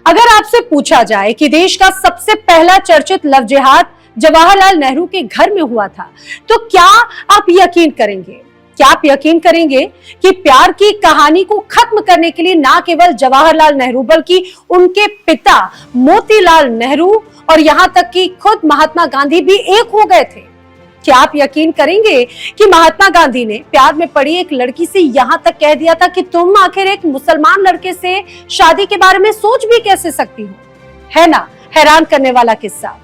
अगर आपसे पूछा जाए कि देश का सबसे पहला चर्चित लव जिहाद जवाहरलाल नेहरू के घर में हुआ था, तो क्या आप यकीन करेंगे? क्या आप यकीन करेंगे कि प्यार की कहानी को खत्म करने के लिए ना केवल जवाहरलाल नेहरू बल्कि उनके पिता मोतीलाल नेहरू और यहाँ तक कि खुद महात्मा गांधी भी एक हो गए थे? क्या आप यकीन करेंगे कि महात्मा गांधी ने प्यार में पड़ी एक लड़की से यहाँ तक कह दिया था कि तुम आखिर एक मुसलमान लड़के से शादी के बारे में सोच भी कैसे सकती हो? है ना हैरान करने वाला किस्सा।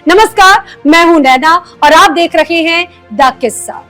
नमस्कार, मैं हूं नैना और आप देख रहे हैं द किस्सा।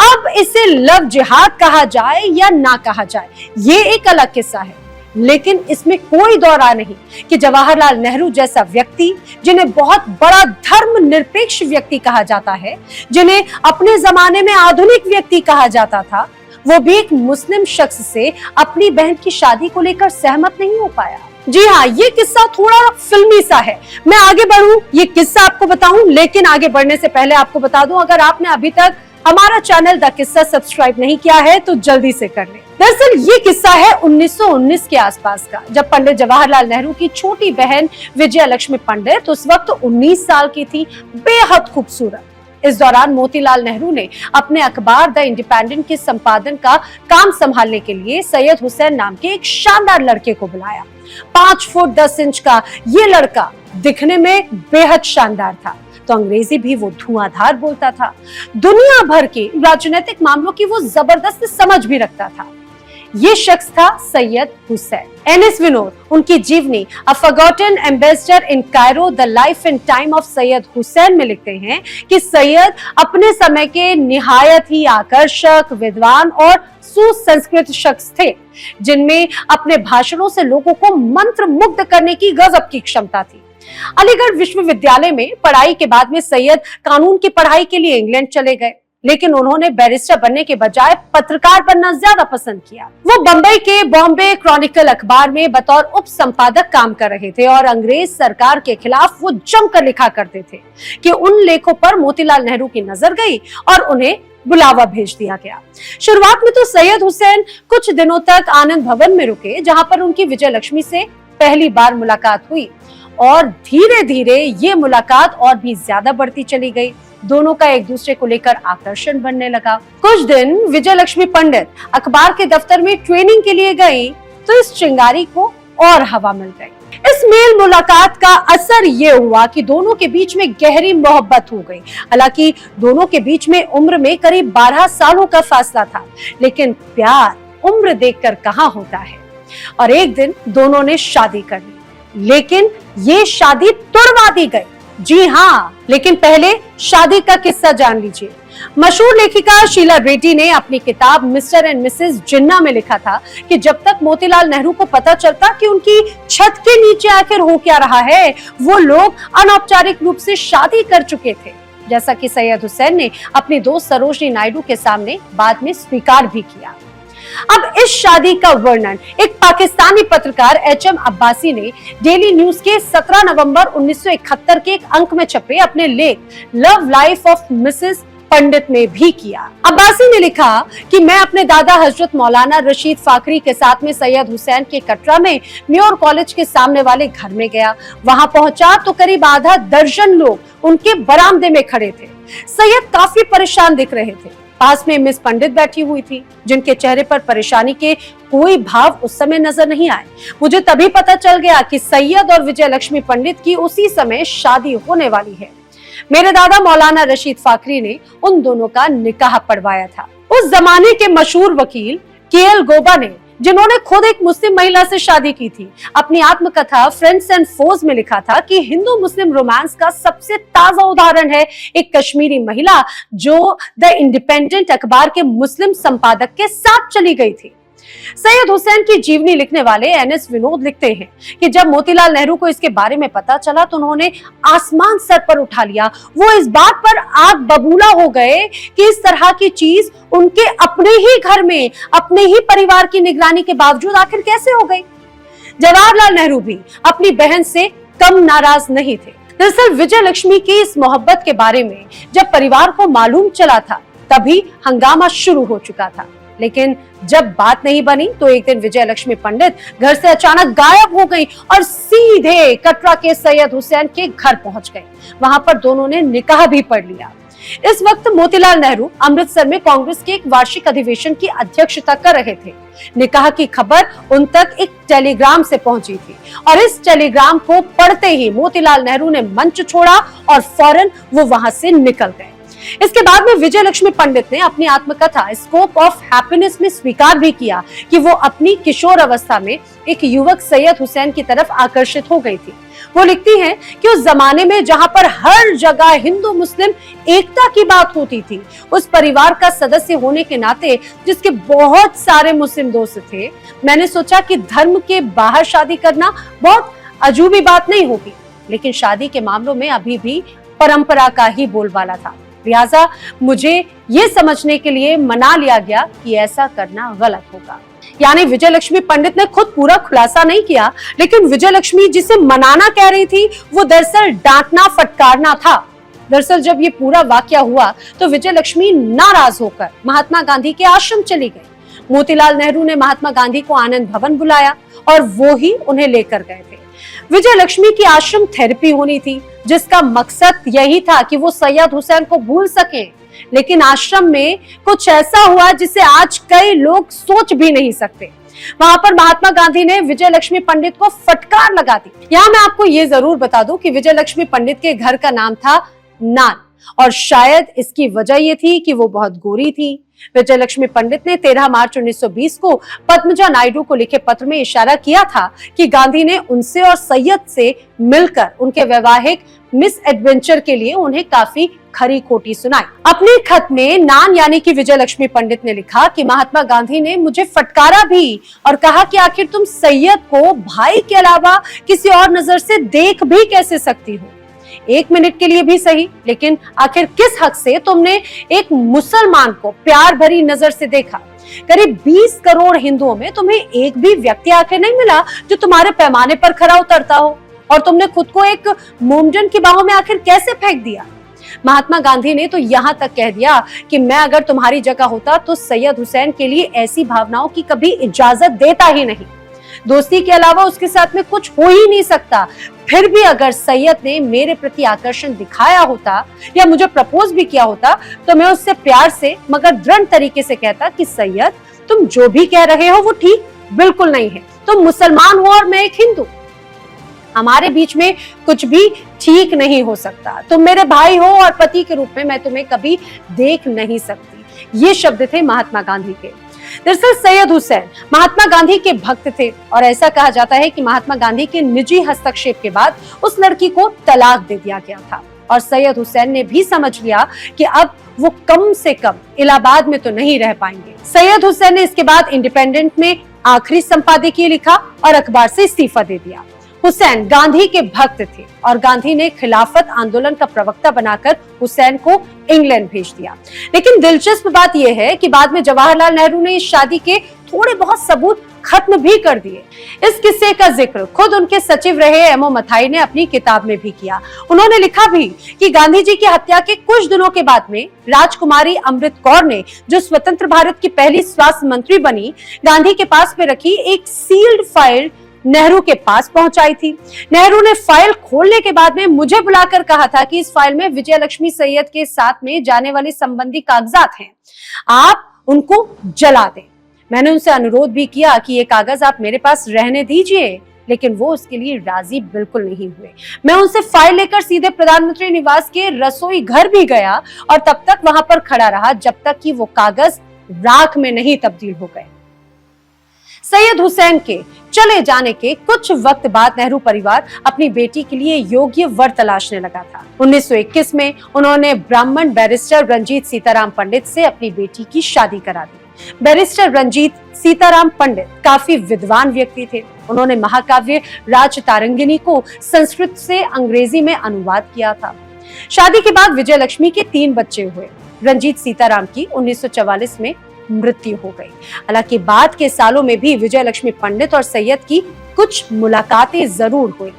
अब इसे लव जिहाद कहा जाए या ना कहा जाए, ये एक अलग किस्सा है, लेकिन इसमें कोई दो राय नहीं कि जवाहरलाल नेहरू जैसा व्यक्ति, जिन्हें बहुत बड़ा धर्मनिरपेक्ष व्यक्ति कहा जाता है, जिन्हें अपने जमाने में आधुनिक व्यक्ति कहा जाता था, वो भी एक मुस्लिम शख्स से अपनी बहन की शादी को लेकर सहमत नहीं हो पाया। जी हाँ, ये किस्सा थोड़ा फिल्मी सा है। मैं आगे बढ़ूं, ये किस्सा आपको बताऊं, लेकिन आगे बढ़ने से पहले आपको बता दूं, अगर आपने अभी तक हमारा चैनल द किस्सा सब्सक्राइब नहीं किया है तो जल्दी से कर लें। दरअसल ये किस्सा है 1919 के आसपास का, जब पंडित जवाहरलाल नेहरू की छोटी बहन विजया लक्ष्मी पंडित उस वक्त 19 साल की थी, बेहद खूबसूरत। इस दौरान मोतीलाल नेहरू ने अपने अखबार द इंडिपेंडेंट के संपादन का काम संभालने के लिए सैयद हुसैन नाम के एक शानदार लड़के को बुलाया। 5 फुट 10 इंच का ये लड़का दिखने में बेहद शानदार था, तो अंग्रेजी भी वो धुआंधार बोलता था। दुनिया भर के राजनीतिक मामलों की वो जबरदस्त समझ भी रखता था। ये शख्स था सैयद हुसैन। एनएस विनोद उनकी जीवनी a forgotten ambassador in Cairo the life and time of Syed Hussain में लिखते हैं कि सैयद अपने समय के निहायत ही आकर्षक, विद्वान और सुसंस्कृत शख्स थे, जिनमें अपने भाषणों से लोगों को मंत्र मुग्ध करने की गजब की क्षमता थी। अलीगढ़ विश्वविद्यालय में पढ़ाई के बाद में सैयद कानून की पढ़ाई के लिए इंग्लैंड चले गए, लेकिन उन्होंने बैरिस्टर बनने के बजाय पत्रकार बनना ज्यादा पसंद किया। वो बंबई के बॉम्बे क्रॉनिकल अखबार में बतौर उप संपादक काम कर रहे थे और अंग्रेज सरकार के खिलाफ वो जमकर लिखा करते थे कि उन लेखों पर मोतीलाल नेहरू की नजर गई और उन्हें बुलावा भेज दिया गया। शुरुआत में तो सैयद हुसैन कुछ दिनों तक आनंद भवन में रुके, जहां पर उनकी विजय लक्ष्मी से पहली बार मुलाकात हुई और धीरे धीरे ये मुलाकात और भी ज्यादा बढ़ती चली गई। दोनों का एक दूसरे को लेकर आकर्षण बनने लगा। कुछ दिन विजय लक्ष्मी पंडित अखबार के दफ्तर में ट्रेनिंग के लिए गई तो इस चिंगारी को और हवा मिल गई। इस मेल मुलाकात का असर ये हुआ कि दोनों के बीच में गहरी मोहब्बत हो गई। हालांकि दोनों के बीच में उम्र में करीब 12 सालों का फासला था, लेकिन प्यार उम्र देखकर कहाँ होता है। और एक दिन दोनों ने शादी कर ली, लेकिन ये शादी तुड़वा दी गई। जी हाँ, लेकिन पहले शादी का किस्सा जान लीजिए। मशहूर लेखिका शीला रेड्डी ने अपनी किताब मिस्टर एंड मिसेस जिन्ना में लिखा था कि जब तक मोतीलाल नेहरू को पता चलता कि उनकी छत के नीचे आखिर हो क्या रहा है, वो लोग अनौपचारिक रूप से शादी कर चुके थे, जैसा कि सैयद हुसैन ने अपनी दोस्त सरोजनी नायडू के सामने बाद में स्वीकार भी किया। अब इस शादी का वर्णन एक पाकिस्तानी पत्रकार एचएम अब्बासी ने डेली न्यूज के 17 नवंबर 1971 के एक अंक में छपे अपने लेख लव लाइफ ऑफ मिसेस पंडित में भी किया। अब्बासी ने लिखा कि मैं अपने दादा हजरत मौलाना रशीद फाकरी के साथ में सैयद हुसैन के कटरा में म्योर कॉलेज के सामने वाले घर में गया। वहां पहुंचा तो करीब आधा दर्जन लोग उनके बरामदे में खड़े थे। सैयद काफी परेशान दिख रहे थे। पास में मिस पंडित बैठी हुई थी, जिनके चेहरे पर परेशानी के कोई भाव उस समय नजर नहीं आए। मुझे तभी पता चल गया कि सैयद और विजय लक्ष्मी पंडित की उसी समय शादी होने वाली है। मेरे दादा मौलाना रशीद फाकरी ने उन दोनों का निकाह पढ़वाया था। उस जमाने के मशहूर वकील केएल गोबा ने, जिन्होंने खुद एक मुस्लिम महिला से शादी की थी, अपनी आत्मकथा फ्रेंड्स एंड फोज में लिखा था कि हिंदू मुस्लिम रोमांस का सबसे ताजा उदाहरण है एक कश्मीरी महिला जो द इंडिपेंडेंट अखबार के मुस्लिम संपादक के साथ चली गई थी। सैयद हुसैन की जीवनी लिखने वाले एनएस विनोद लिखते हैं कि जब मोतीलाल नेहरू को इसके बारे में पता चला तो उन्होंने आसमान सर पर उठा लिया। वो इस बात पर आग बबूला हो गए कि इस तरह की चीज उनके अपने ही घर में अपने ही परिवार की निगरानी के बावजूद आखिर कैसे हो गई। जवाहरलाल नेहरू भी अपनी बहन से कम नाराज नहीं थे। दरअसल विजय लक्ष्मी की इस मोहब्बत के बारे में जब परिवार को मालूम चला था, तभी हंगामा शुरू हो चुका था। लेकिन जब बात नहीं बनी तो एक दिन विजय लक्ष्मी पंडित घर से अचानक गायब हो गई और सीधे कटरा के सैयद हुसैन के घर पहुंच गई। वहां पर दोनों ने निकाह भी पढ़ लिया। इस वक्त मोतीलाल नेहरू अमृतसर में कांग्रेस के एक वार्षिक अधिवेशन की अध्यक्षता कर रहे थे। निकाह की खबर उन तक एक टेलीग्राम से पहुंची थी और इस टेलीग्राम को पढ़ते ही मोतीलाल नेहरू ने मंच छोड़ा और फौरन वो वहां से निकल गए। इसके बाद में विजय लक्ष्मी पंडित ने अपनी आत्मकथा स्कोप ऑफ हैप्पीनेस में स्वीकार भी किया कि वो अपनी किशोर अवस्था में एक युवक सैयद हुसैन की तरफ आकर्षित हो गई थी। वो लिखती हैं कि उस जमाने में जहां पर हर जगह हिंदू मुस्लिम एकता की बात होती थी, उस परिवार का सदस्य होने के नाते जिसके बहुत सारे मुस्लिम दोस्त थे, मैंने सोचा कि धर्म के बाहर शादी करना बहुत अजूबी बात नहीं होगी, लेकिन शादी के मामलों में अभी भी परंपरा का ही बोलबाला था। लिहाजा मुझे ये समझने के लिए मना लिया गया कि ऐसा करना गलत होगा। यानी विजय लक्ष्मी पंडित ने खुद पूरा खुलासा नहीं किया, लेकिन विजय लक्ष्मी जिसे मनाना कह रही थी वो दरअसल डांटना फटकारना था। दरअसल जब ये पूरा वाकया हुआ तो विजय लक्ष्मी नाराज होकर महात्मा गांधी के आश्रम चली गई। मोतीलाल नेहरू ने महात्मा गांधी को आनंद भवन बुलाया और वो ही उन्हें लेकर गए थे। विजय लक्ष्मी की आश्रम थेरेपी होनी थी, जिसका मकसद यही था कि वो सैयद हुसैन को भूल सकें। लेकिन आश्रम में कुछ ऐसा हुआ जिसे आज कई लोग सोच भी नहीं सकते। वहां पर महात्मा गांधी ने विजय लक्ष्मी पंडित को फटकार लगा दी। यहाँ मैं आपको ये जरूर बता दूं कि विजय लक्ष्मी पंडित के घर का नाम था नान, और शायद इसकी वजह ये थी कि वो बहुत गोरी थी। विजय लक्ष्मी पंडित ने 13 मार्च 1920 को पद्मजा नायडू को लिखे पत्र में इशारा किया था कि गांधी ने उनसे और सैयद से मिलकर उनके वैवाहिक मिस एडवेंचर के लिए उन्हें काफी खरी खोटी सुनाई। अपने खत में नान यानी कि विजय लक्ष्मी पंडित ने लिखा कि महात्मा गांधी ने मुझे फटकारा भी और कहा कि आखिर तुम सैयद को भाई के अलावा किसी और नजर से देख भी कैसे सकती हो, 1 मिनट के लिए भी सही, लेकिन आखिर किस हक से तुमने एक मुसलमान को प्यार भरी नजर से देखा? करीब 20 करोड़ हिंदुओं में तुम्हें एक भी व्यक्ति आखिर नहीं मिला जो तुम्हारे पैमाने पर खरा उतरता हो, और तुमने खुद को एक मोमडन की बाहों में आखिर कैसे फेंक दिया? महात्मा गांधी ने तो यहाँ तक कह दिया कि मैं अगर तुम्हारी जगह होता तो सैयद हुसैन के लिए ऐसी भावनाओं की कभी इजाजत देता ही नहीं। दोस्ती के अलावा उसके साथ में कुछ हो ही नहीं सकता। फिर भी अगर सैयद ने मेरे प्रति आकर्षण दिखाया होता या मुझे प्रपोज भी किया होता तो मैं उससे प्यार से मगर दृढ़ तरीके से कहता कि सैयद, तुम जो भी कह रहे हो वो ठीक बिल्कुल नहीं है। तुम मुसलमान हो और मैं एक हिंदू, हमारे बीच में कुछ भी ठीक नहीं हो सकता। तुम मेरे भाई हो और पति के रूप में मैं तुम्हें कभी देख नहीं सकती। ये शब्द थे महात्मा गांधी के। दरअसल सैयद हुसैन महात्मा गांधी के भक्त थे और ऐसा कहा जाता है कि महात्मा गांधी के निजी हस्तक्षेप के बाद उस लड़की को तलाक दे दिया गया था और सैयद हुसैन ने भी समझ लिया कि अब वो कम से कम इलाहाबाद में तो नहीं रह पाएंगे। सैयद हुसैन ने इसके बाद इंडिपेंडेंट में आखिरी संपादकीय लिखा और अखबार से इस्तीफा दे दिया। हुसैन गांधी के भक्त थे और गांधी ने खिलाफत आंदोलन का प्रवक्ता बनाकर हुसैन को इंग्लैंड भेज दिया। लेकिन दिलचस्प बात यह है कि बाद में जवाहरलाल नेहरू ने इस शादी के थोड़े बहुत सबूत खत्म भी कर दिए। इस किस्से का जिक्र खुद उनके सचिव रहे एमओ मथाई ने अपनी किताब में भी किया। उन्होंने लिखा भी कि गांधी जी की हत्या के कुछ दिनों के बाद में राजकुमारी अमृत कौर ने, जो स्वतंत्र भारत की पहली स्वास्थ्य मंत्री बनी, गांधी के पास में रखी एक सील्ड फाइल नेहरू के पास पहुंचाई थी। नेहरू ने फाइल खोलने के बाद में मुझे बुलाकर कहा था कि इस फाइल में विजय लक्ष्मी सैयद के साथ में जाने वाले संबंधी कागजात हैं, आप उनको जला दें। मैंने उनसे अनुरोध भी किया कि ये कागज आप मेरे पास रहने दीजिए, लेकिन वो उसके लिए राजी बिल्कुल नहीं हुए। मैं उनसे फाइल लेकर सीधे प्रधानमंत्री निवास के रसोई घर भी गया और तब तक वहां पर खड़ा रहा जब तक कि वो कागज राख में नहीं तब्दील हो गए। सैयद हुसैन के चले जाने के कुछ वक्त बाद नेहरू परिवार अपनी बेटी के लिए योग्य वर तलाशने लगा था। 1921 में उन्होंने ब्राह्मण बैरिस्टर रंजीत सीताराम पंडित से अपनी बेटी की शादी करा दी। बैरिस्टर रंजीत सीताराम पंडित काफी विद्वान व्यक्ति थे। उन्होंने महाकाव्य राजतारंगिनी को संस्कृत से अंग्रेजी में अनुवाद किया था। शादी के बाद विजय लक्ष्मी के 3 बच्चे हुए। रंजीत सीताराम की 1944 में मृत्यु हो गई। हालांकि बाद के सालों में भी विजय लक्ष्मी पंडित और सैयद की कुछ मुलाकातें जरूर हुई।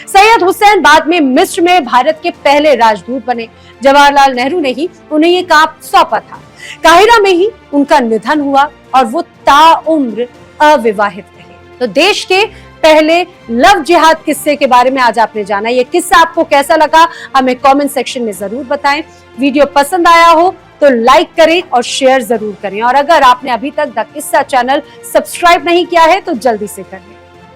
सैयद हुसैन बाद में मिस्र में भारत के पहले राजदूत बने। जवाहरलाल नेहरू ने ही उन्हें ये काम सौंपा था। काहिरा में ही उनका निधन हुआ और वो ताउम्र अविवाहित रहे। तो देश के पहले लव जिहाद किस्से के बारे में आज आपने जाना। ये किस्सा आपको कैसा लगा हमें कमेंट सेक्शन में जरूर बताएं। वीडियो पसंद आया हो तो लाइक करें और शेयर जरूर करें, और अगर आपने अभी तक द किस्सा चैनल सब्सक्राइब नहीं किया है तो जल्दी से कर लें।